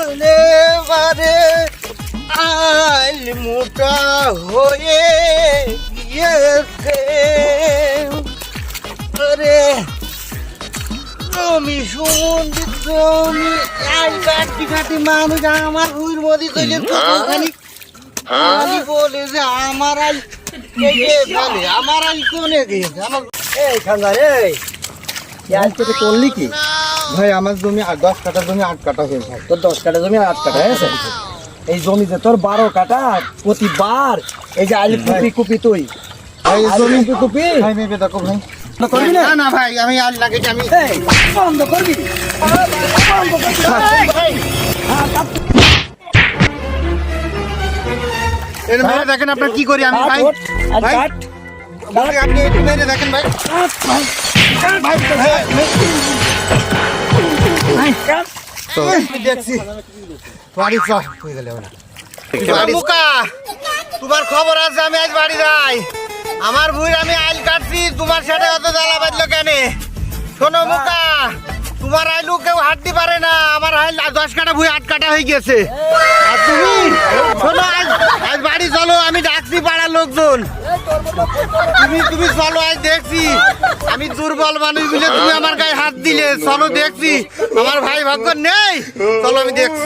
আলে বারে আল মোটা হয়ে গিয়েছে আরে আমি সুমন্দিত আমি আল কাটি কাটি মানুষ আমার হুইর মধ্যে তৈরি কতখানি আমি বলে যে আমার আল ফেলে আমার আল কোনে গিয়েছে আমার এই খানদার এই কেটে করলি কি ভাই? আমার জমি 10 কাঠা জমি 8 কাঠা হয়ে যায়। তোর 10 কাঠা জমি 8 কাঠা হয়েছে এই জমিতে তোর 12 কাঠা প্রতিবার এই যে আলু কুপি কুপি তুই এই জমি কুপি ভাই মেবে দেখো ভাই করবি না না ভাই আমি আল লাগে আমি বন্ধ করবি এর মেরে দেখেন আপনার কি করি আমি ভাই ভাই ভাই আপনি একটু মেরে দেখেন ভাই আমি দেখছি বাড়ি চল হয়ে গেল মুকা তোমার খবর আছে আমি আজ বাড়ি যাই আমার ভুঁড়ি আমি আইল কাটছি তোমার সাথে অত জ্বালা বাজলো কেন শোনো মুকা তোমার আইলু কেউ হাঁটতে পারে না আমার আইল 10 কাঠা ভুঁড়ি 8 কাঠা হয়ে গেছে আর তুমি শোনো আজ বাড়ি চলো আমি ডাকছি পাড়ার লোকজন তুমি চলো আজ দেখছি আমি দুর্বল মানুষ বলে তুমি আমার গায়ে হাত দিলে চলো দেখছি আমার ভাই ভাগ্য নেই চলো আমি দেখছি